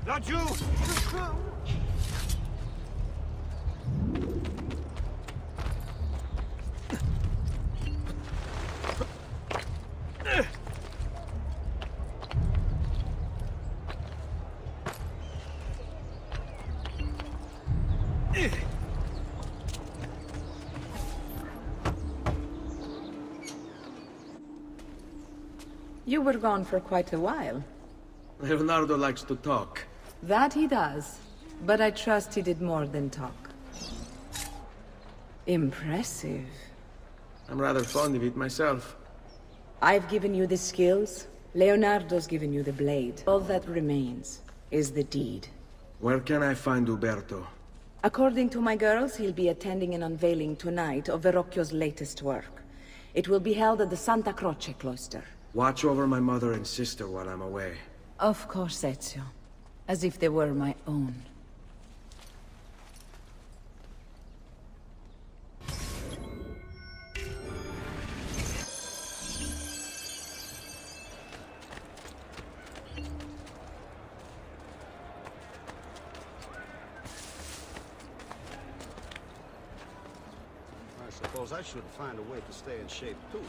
Laggiù! You were gone for quite a while. Leonardo likes to talk. That he does. But I trust he did more than talk. Impressive. I'm rather fond of it myself. I've given you the skills. Leonardo's given you the blade. All that remains is the deed. Where can I find Uberto? According to my girls, he'll be attending an unveiling tonight of Verrocchio's latest work. It will be held at the Santa Croce cloister. Watch over my mother and sister while I'm away. Of course, Ezio. As if they were my own. I suppose I should find a way to stay in shape, too.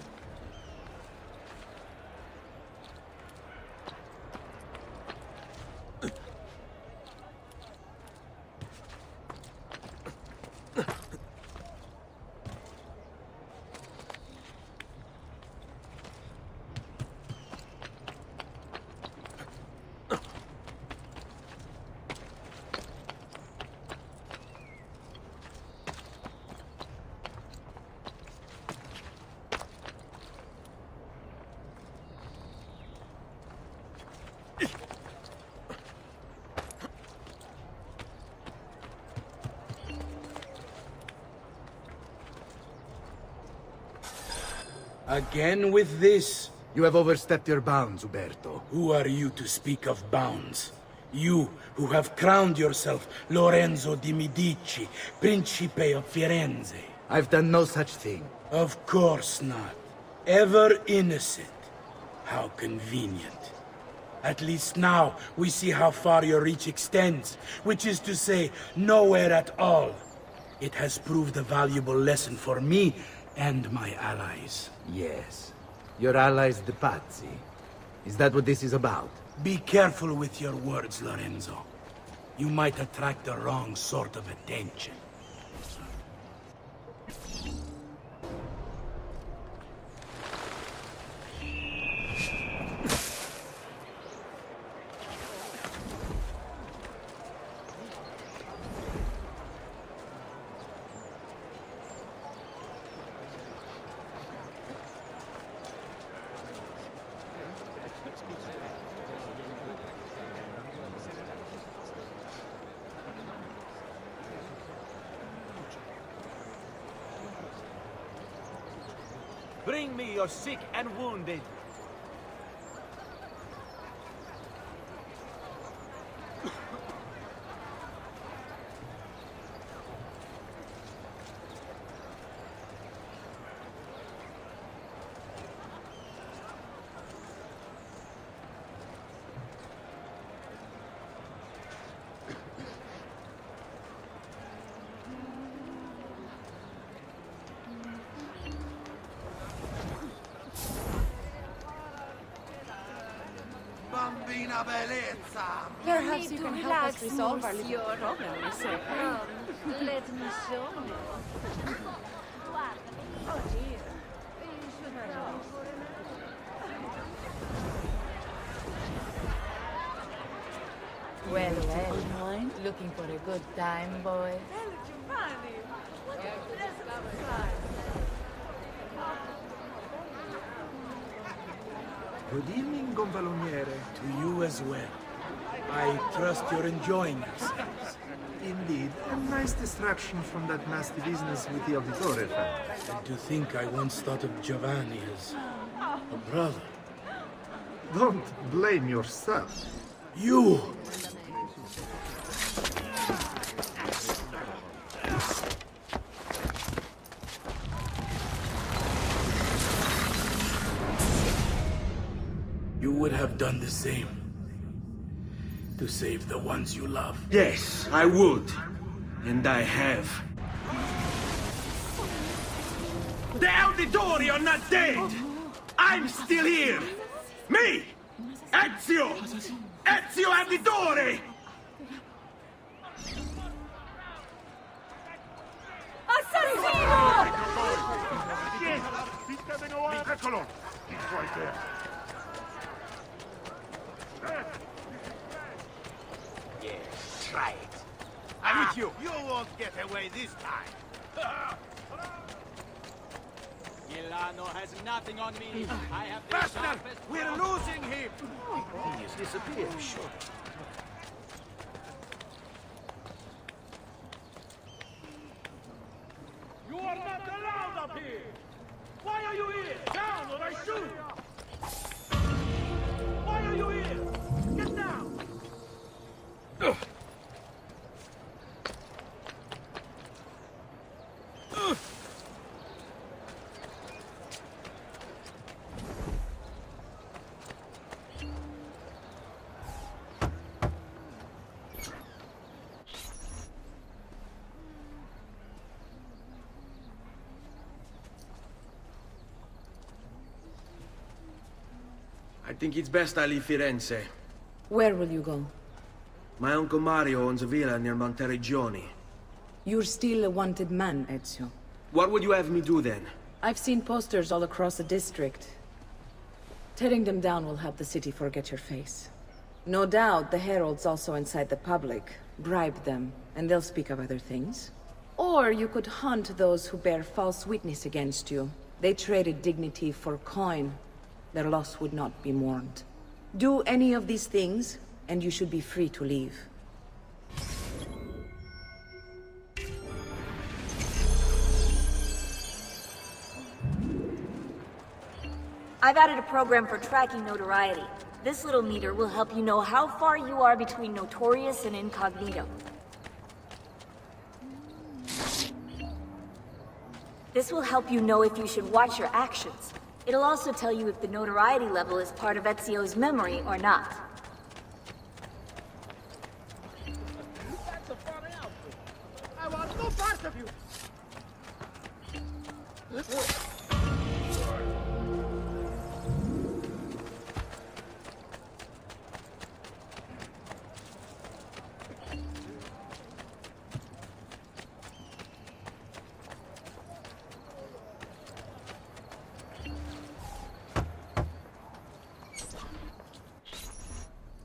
Again with this? You have overstepped your bounds, Uberto. Who are you to speak of bounds? You, who have crowned yourself Lorenzo di Medici, Principe of Firenze. I've done no such thing. Of course not. Ever innocent. How convenient. At least now, we see how far your reach extends, which is to say, nowhere at all. It has proved a valuable lesson for me and my allies. Yes. Your allies, the Pazzi. Is that what this is about? Be careful with your words, Lorenzo. You might attract the wrong sort of attention. Bring me your sick and wounded. Bambina bellezza! Perhaps you can help us resolve our little problem, sir. Let me show you. Oh dear. You should know. Well, well. Looking for a good time, boy? Good evening, Gonfaloniere. To you as well. I trust you're enjoying yourselves. Indeed. A nice distraction from that nasty business with the Auditore family. And to think I once thought of Giovanni as a brother. Don't blame yourself. You! You would have done the same. to save the ones you love. Yes, I would. And I have. The Auditori are not dead! I'm still here! Me! Ezio! Ezio Auditore! Assassino! He's coming away. Eccolo! He's right there. Yes, try it. I'm with you. You won't get away this time. Milano has nothing on me. I have the Bastard! sharpest... We're losing him! He has disappeared, sure. You are not allowed up here! Why are you here? Down or I shoot! Why are you here? Get down! I think it's best I leave Firenze. Where will you go? My uncle Mario owns a villa near Monteregioni. You're still a wanted man, Ezio. What would you have me do then? I've seen posters all across the district. Tearing them down will help the city forget your face. No doubt the heralds also incite the public. Bribe them, and they'll speak of other things. Or you could hunt those who bear false witness against you. They traded dignity for coin. Their loss would not be mourned. Do any of these things, and you should be free to leave. I've added a program for tracking notoriety. This little meter will help you know how far you are between notorious and incognito. This will help you know if you should watch your actions. It'll also tell you if the notoriety level is part of Ezio's memory or not. I want no part of you!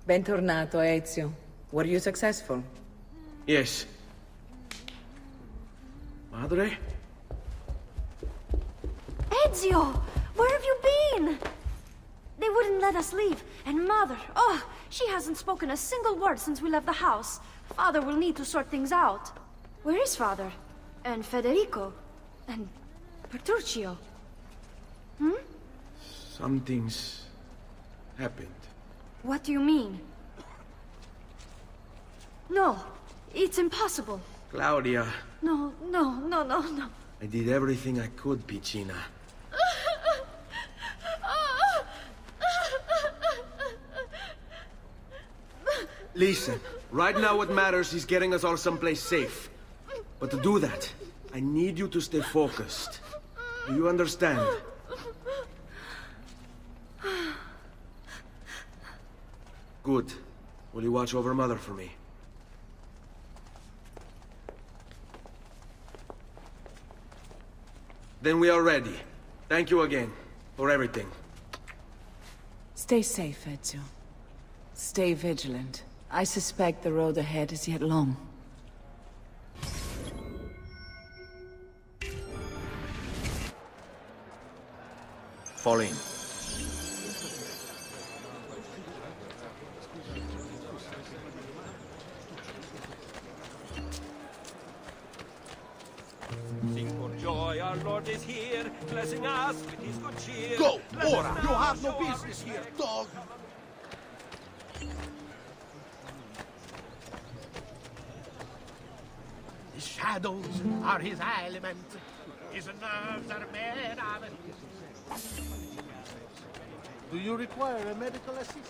Bentornato, Ezio. Were you successful? Yes. Madre? Ezio! Where have you been? They wouldn't let us leave. And Mother, oh, she hasn't spoken a single word since we left the house. Father will need to sort things out. Where is Father? And Federico? And Petruccio? Something's happened. What do you mean? No, it's impossible. Claudia, No. I did everything I could, Piccina. Listen, right now what matters is getting us all someplace safe. But to do that, I need you to stay focused. Do you understand? Good. Will you watch over Mother for me? Then we are ready. Thank you again for everything. Stay safe, Ezio. Stay vigilant. I suspect the road ahead is yet long. Fall in. Sing for joy, our Lord is here, blessing us with his good cheer. Go, Let us ora! now You have no show our business here, dog! His shadows are his element. His nerves are made of it. Do you require a medical assistant?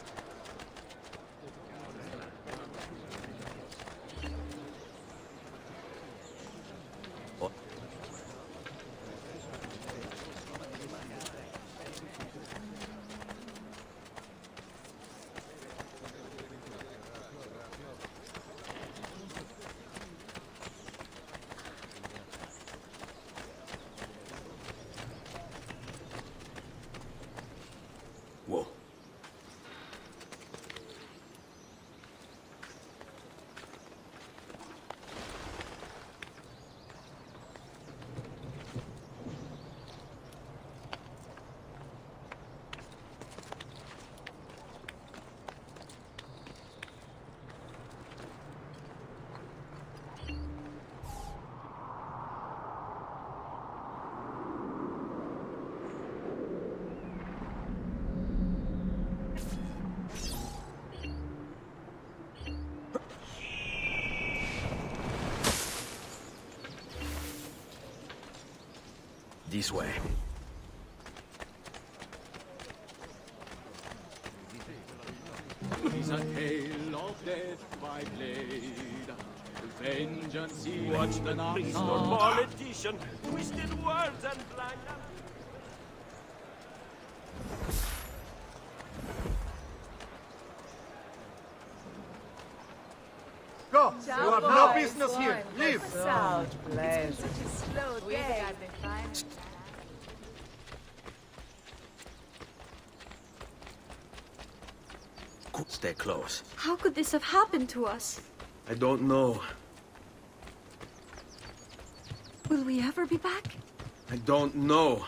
this way. Is a tale of death by blade. Vengeance is watch the priest or politician, twisted words and blind. Go! You have no business here. Leave! South, bless. Such a slow day. Stay close. How could this have happened to us? I don't know. Will we ever be back? I don't know.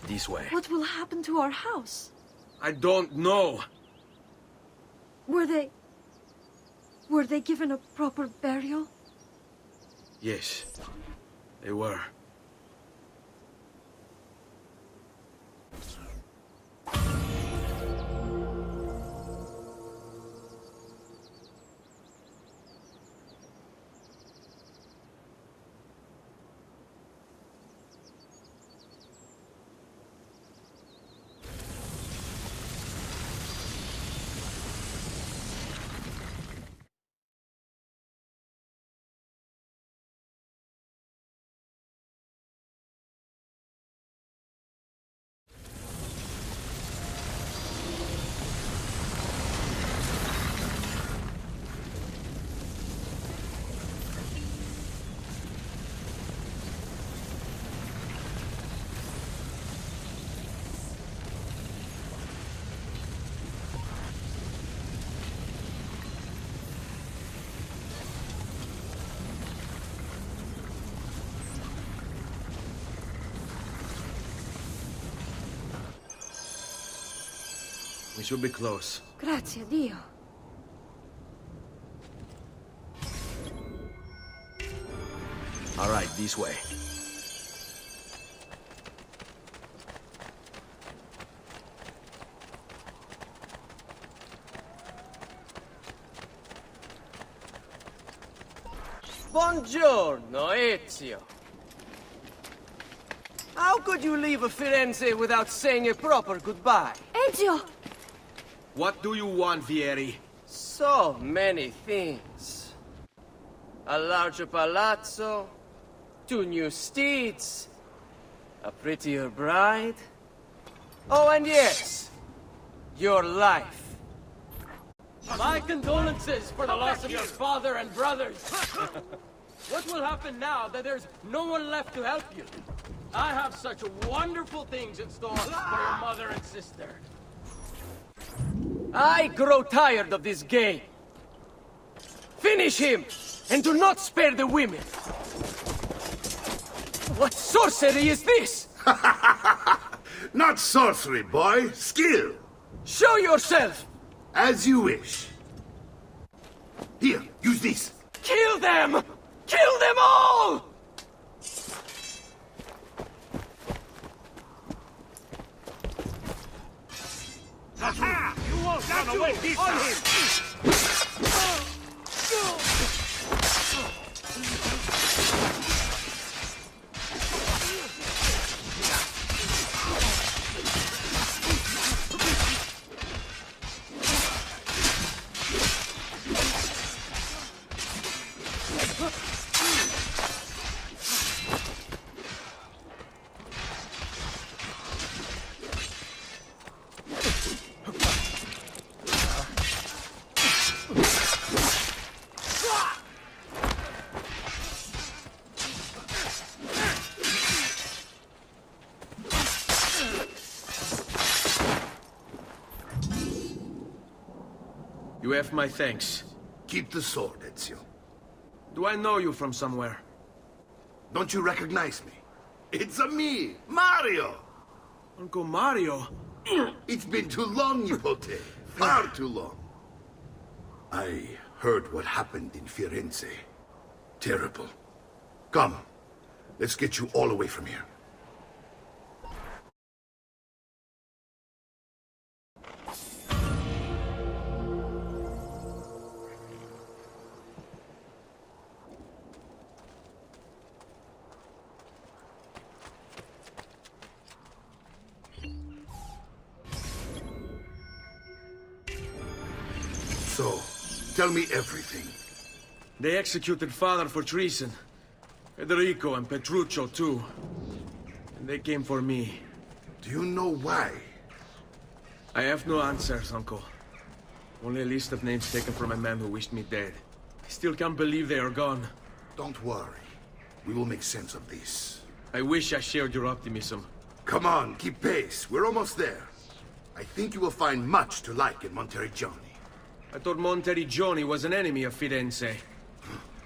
This way. What will happen to our house? I don't know. Were they given a proper burial? Yes, they were. We should be close. Grazie a Dio. All right, this way. Buongiorno, Ezio. How could you leave Firenze without saying a proper goodbye? Ezio! What do you want, Vieri? So many things. A larger palazzo, 2 new steeds, a prettier bride. Oh, and yes, your life. My condolences for the loss of your father and brothers. What will happen now that there's no one left to help you? I have such wonderful things in store for your mother and sister. I grow tired of this game. Finish him, and do not spare the women. What sorcery is this? Not sorcery, boy. Skill. Show yourself. As you wish. Here, use this. Kill them! Kill them all! Aha! You won't run away this time! You have my thanks. Keep the sword, Ezio. Do I know you from somewhere? Don't you recognize me? It's a me, Mario! Uncle Mario? It's been too long, Nipote. Far too long. I heard what happened in Firenze. Terrible. Come, let's get you all away from here. Tell me everything. They executed Father for treason. Federico and Petruccio, too. And they came for me. Do you know why? I have no answers, Uncle. Only a list of names taken from a man who wished me dead. I still can't believe they are gone. Don't worry. We will make sense of this. I wish I shared your optimism. Come on, keep pace. We're almost there. I think you will find much to like in Monteriggioni. I thought Monteriggioni was an enemy of Firenze.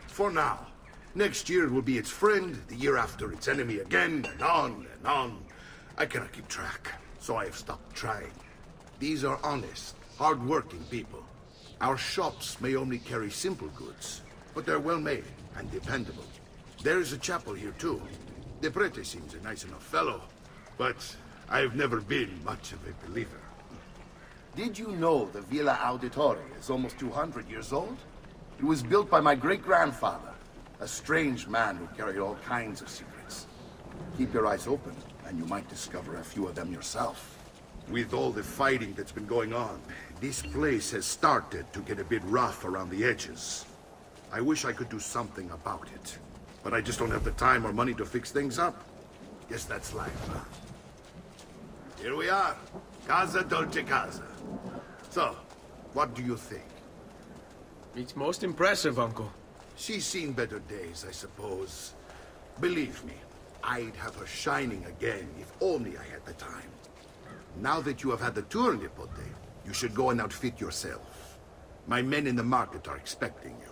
For now. Next year it will be its friend, the year after its enemy again, and on and on. I cannot keep track, so I have stopped trying. These are honest, hard-working people. Our shops may only carry simple goods, but they're well-made and dependable. There is a chapel here, too. De Prete seems a nice enough fellow, but I've never been much of a believer. Did you know the Villa Auditore is almost 200 years old? It was built by my great-grandfather, a strange man who carried all kinds of secrets. Keep your eyes open, and you might discover a few of them yourself. With all the fighting that's been going on, this place has started to get a bit rough around the edges. I wish I could do something about it, but I just don't have the time or money to fix things up. Guess that's life, huh? Here we are. Casa Dolce Casa. So, what do you think? It's most impressive, Uncle. She's seen better days, I suppose. Believe me, I'd have her shining again if only I had the time. Now that you have had the tour, Nipote, you should go and outfit yourself. My men in the market are expecting you.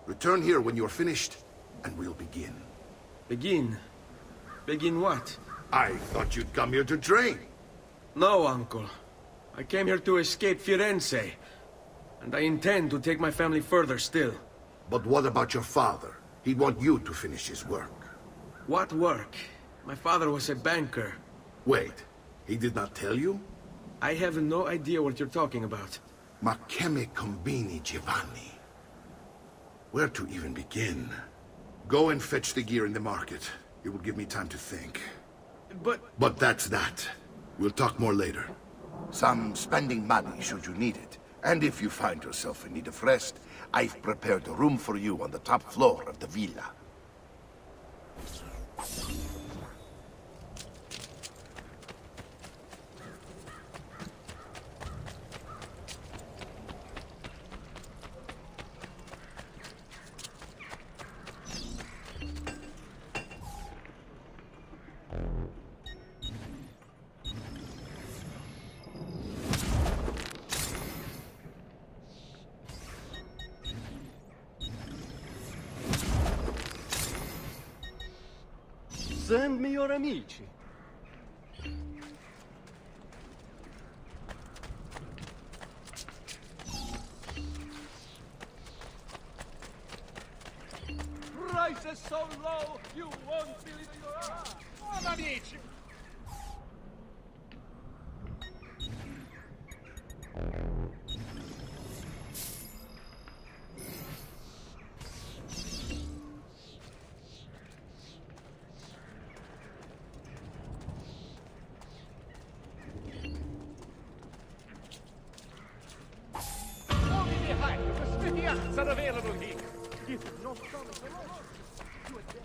Return here when you're finished, and we'll begin. Begin? Begin what? I thought you'd come here to train. No, Uncle. I came here to escape Firenze. And I intend to take my family further still. But what about your father? He'd want you to finish his work. What work? My father was a banker. Wait, he did not tell you? I have no idea what you're talking about. Ma che me combini, Giovanni? Where to even begin? Go and fetch the gear in the market. It will give me time to think. But that's that. We'll talk more later. Some spending money should you need it. And if you find yourself in need of rest, I've prepared a room for you on the top floor of the villa. Send me your amici. Price is so low, you won't believe your eyes. Buon amici. Are available here. If not done for us, you again.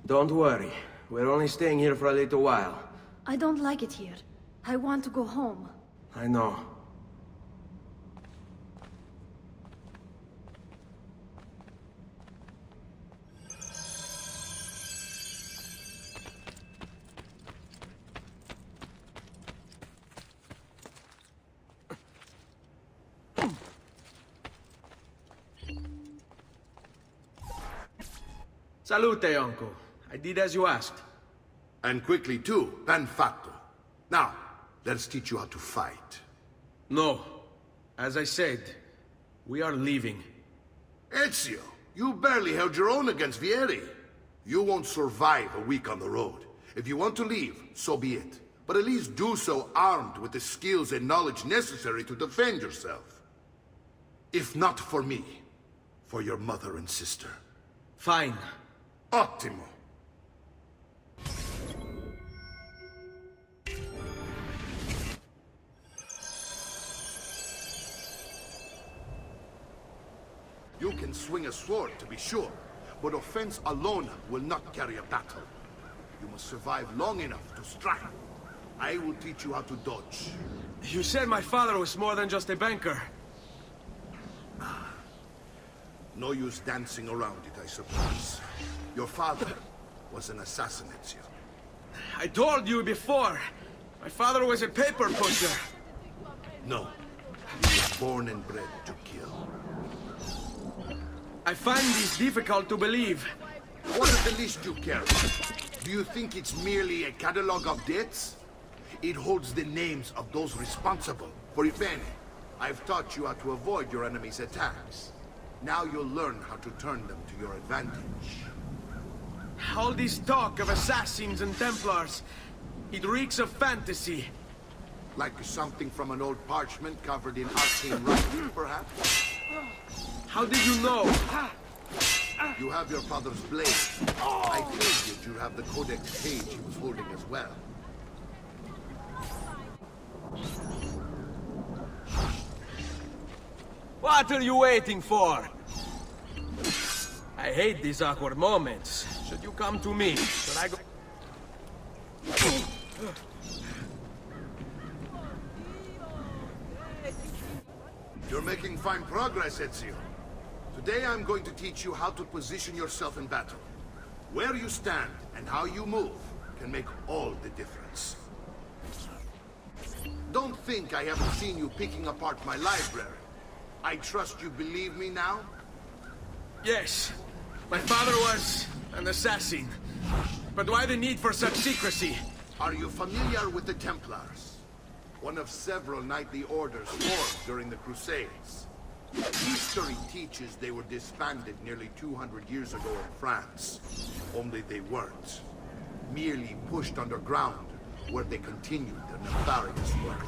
Don't worry. We're only staying here for a little while. I don't like it here. I want to go home. I know. Salute, uncle. I did as you asked. And quickly too, ben fatto. Now, let's teach you how to fight. No. As I said, we are leaving. Ezio, you barely held your own against Vieri. You won't survive a week on the road. If you want to leave, so be it. But at least do so armed with the skills and knowledge necessary to defend yourself. If not for me, for your mother and sister. Fine. Ottimo. You can swing a sword, to be sure, but offense alone will not carry a battle. You must survive long enough to strike. I will teach you how to dodge. You said my father was more than just a banker. No use dancing around it, I suppose. Your father was an assassin, Ezio. I told you before. My father was a paper pusher. No. He was born and bred to kill. I find this difficult to believe. What is the least you care about? Do you think it's merely a catalog of debts? It holds the names of those responsible for it. Bene, I've taught you how to avoid your enemy's attacks. Now you'll learn how to turn them to your advantage. All this talk of assassins and Templars, it reeks of fantasy. Like something from an old parchment covered in arcane writing, perhaps? How did you know? You have your father's blade. I figured you have the codex page he was holding as well. What are you waiting for? I hate these awkward moments. Should you come to me? Should I go? You're making fine progress, Ezio. Today I'm going to teach you how to position yourself in battle. Where you stand and how you move can make all the difference. Don't think I haven't seen you picking apart my library. I trust you believe me now? Yes. My father was an assassin. But why the need for such secrecy? Are you familiar with the Templars? One of several knightly orders formed during the Crusades. History teaches they were disbanded nearly 200 years ago in France. Only they weren't. Merely pushed underground, where they continued their nefarious work.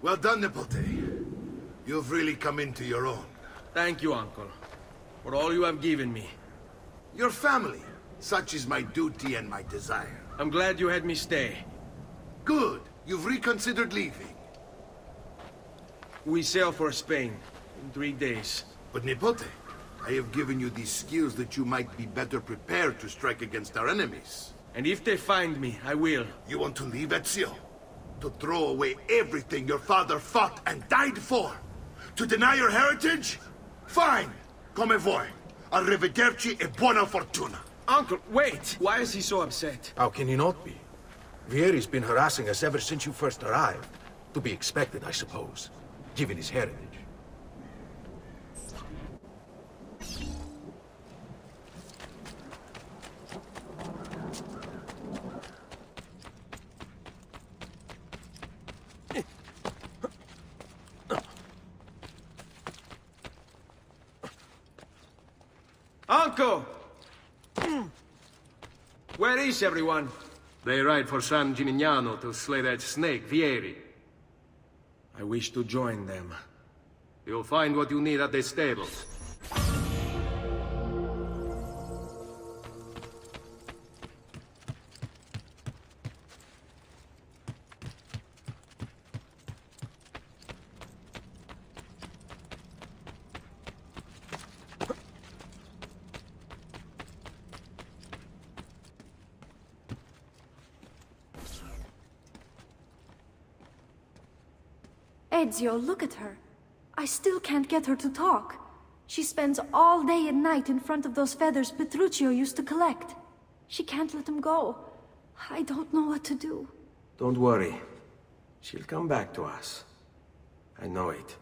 Well done, Nipote. You've really come into your own. Thank you, Uncle, for all you have given me. Your family. Such is my duty and my desire. I'm glad you had me stay. Good. You've reconsidered leaving. We sail for Spain in 3 days. But Nipote, I have given you these skills that you might be better prepared to strike against our enemies. And if they find me, I will. You want to leave, Ezio? To throw away everything your father fought and died for? To deny your heritage? Fine. Come vuoi. Arrivederci e buona fortuna. Uncle, wait! Why is he so upset? How can he not be? Vieri's been harassing us ever since you first arrived. To be expected, I suppose, given his heritage. Uncle! Where is everyone? They ride for San Gimignano to slay that snake, Vieri. I wish to join them. You'll find what you need at the stables. Ezio, look at her. I still can't get her to talk. She spends all day and night in front of those feathers Petruchio used to collect. She can't let them go. I don't know what to do. Don't worry. She'll come back to us. I know it.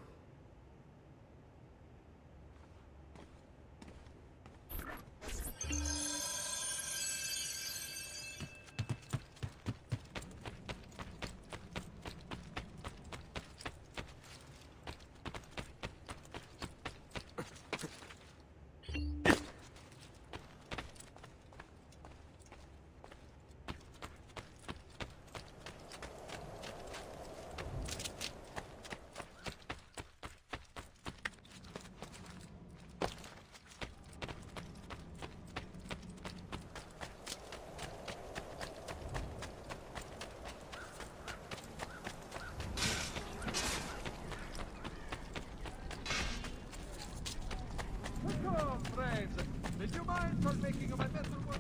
Did you mind for making a better work?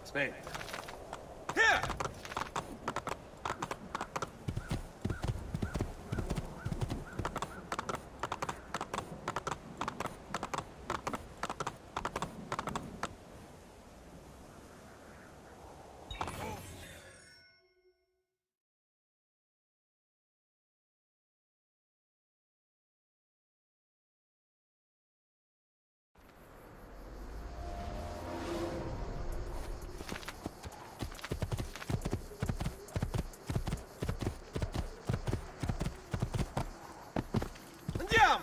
Spain. Here! Andiamo!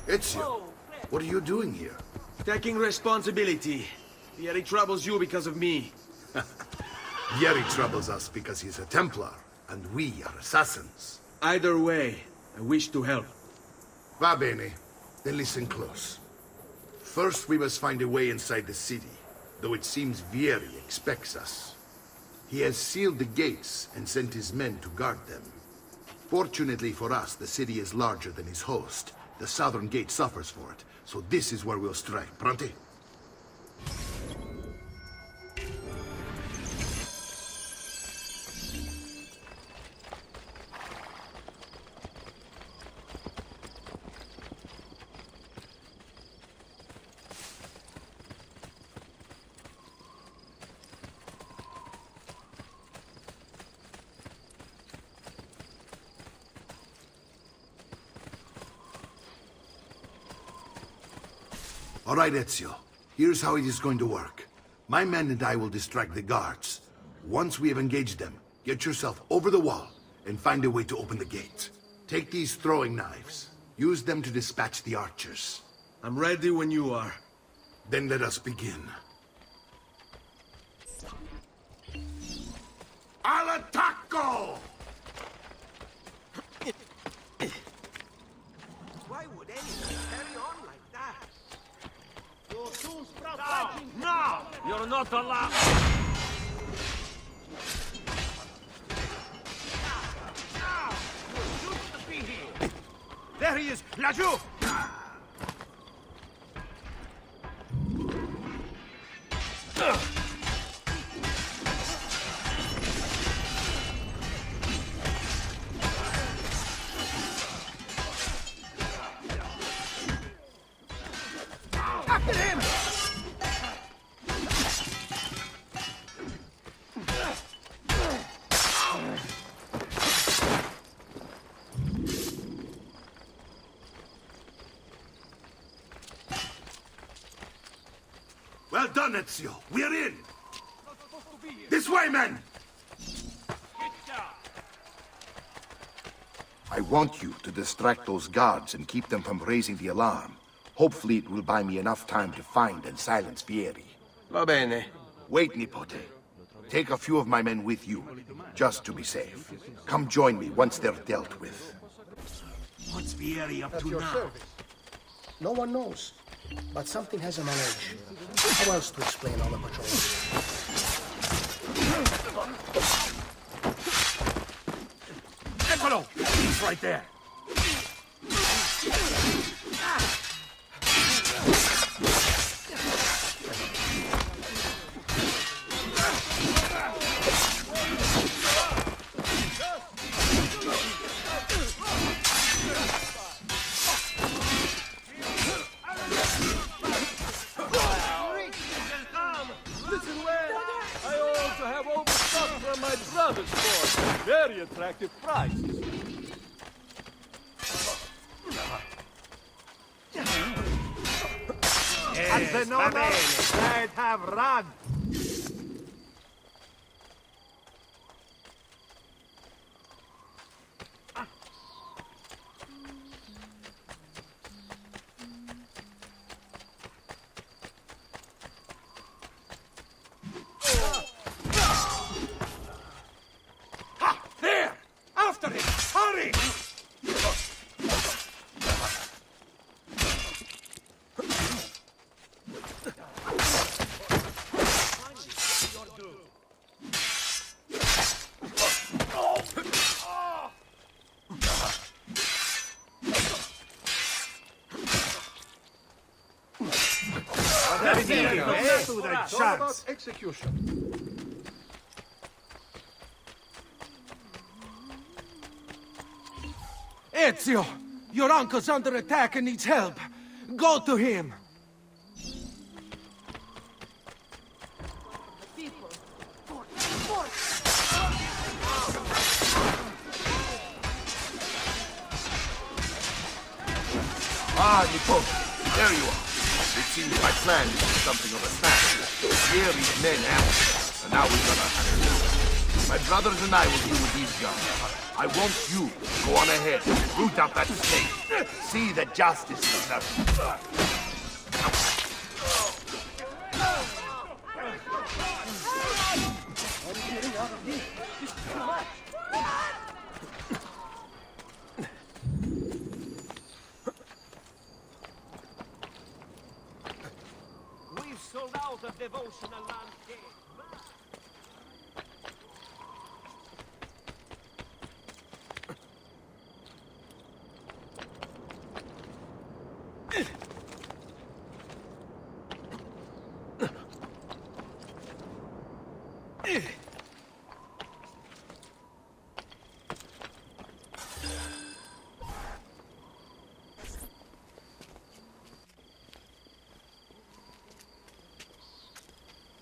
Ezio, what are you doing here? Taking responsibility. Vieri troubles you because of me. Vieri troubles us because he's a Templar, and we are assassins. Either way, I wish to help. Va bene. Then listen close. First, we must find a way inside the city, though it seems Vieri expects us. He has sealed the gates and sent his men to guard them. Fortunately for us, the city is larger than his host. The southern gate suffers for it, so this is where we'll strike. Pronti? All right, Ezio. Here's how it is going to work. My men and I will distract the guards. Once we have engaged them, get yourself over the wall and find a way to open the gate. Take these throwing knives. Use them to dispatch the archers. I'm ready when you are. Then let us begin. Al attacco! Why would anyone carry on like that? You'll soon sprout fighting. No! You're not allowed! Now! You used to be here! There he is! Laggiù! After him! Well done, Ezio. We're in! This way, men! I want you to distract those guards and keep them from raising the alarm. Hopefully it will buy me enough time to find and silence Vieri. Va bene. Wait, Nipote. Take a few of my men with you, just to be safe. Come join me once they're dealt with. What's Vieri up to now? No one knows, but something has him on edge. How else to explain all the patrols? Eccolo! He's right there. My brother's store. Very attractive price. At the novel, I'd have run. There! After him! Hurry! Chance. Execution. Ezio! Your uncle's under attack and needs help. Go to him! Ah, Nipote, there you are. It seems my plan is something of a snap. Vieri's men ambushed us, and now we've got to handle it. My brothers and I will deal with these guys. I want you to go on ahead and root out that snake. See that justice is done. We've sold out of devotional landscape.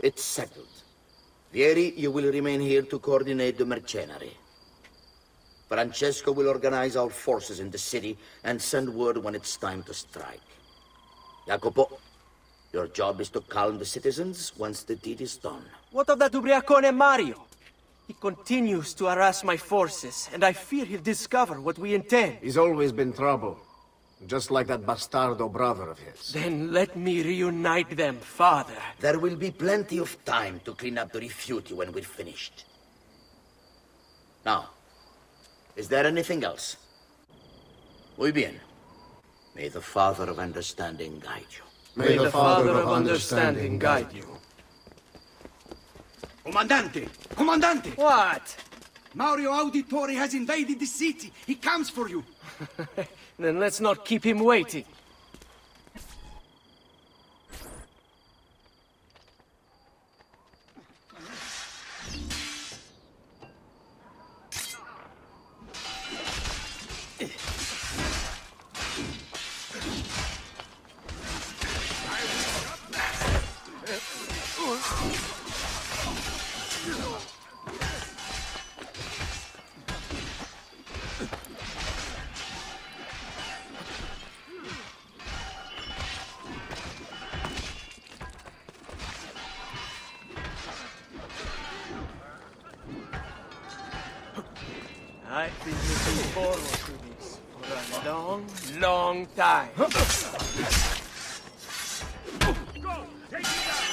It's settled. Vieri, you will remain here to coordinate the mercenary. Francesco will organize our forces in the city and send word when it's time to strike. Jacopo, your job is to calm the citizens once the deed is done. What of that ubriacone Mario? He continues to harass my forces, and I fear he'll discover what we intend. He's always been trouble. Just like that bastardo brother of his. Then let me reunite them, father. There will be plenty of time to clean up the refuti when we're finished. Now, is there anything else? Muy bien. May the Father of Understanding guide you. May the Father of Understanding guide you. Comandante! Comandante! What? Mario Auditore has invaded the city. He comes for you. Then let's not keep him waiting. I've been looking forward to this for a long, long time. Go! Take it down!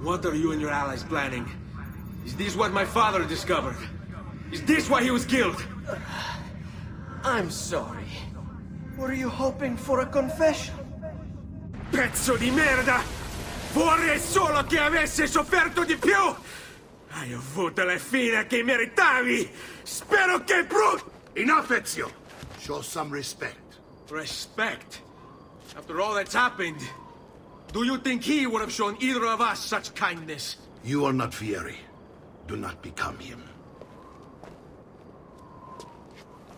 What are you and your allies planning? Is this what my father discovered? Is this why he was killed? I'm sorry. Were you hoping for a confession? Pezzo di merda! Vorrei solo che avessi sofferto di più! Hai avuto la fine che meritavi! Spero che Enough, Ezio! Show some respect. Respect? After all that's happened, do you think he would have shown either of us such kindness? You are not Fieri. Do not become him.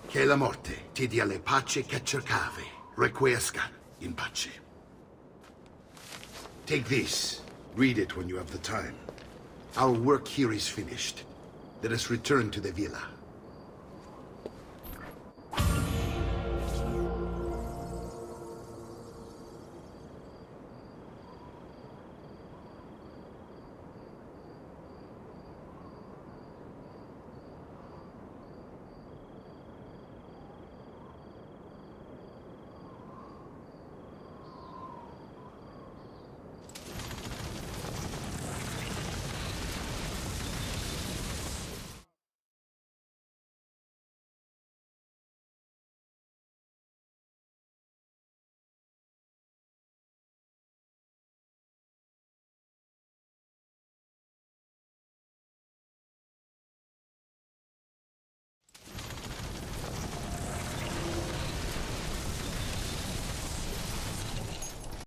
Che la morte ti dia le pace che cercavi. Requiesca in pace. Take this. Read it when you have the time. Our work here is finished. Let us return to the villa.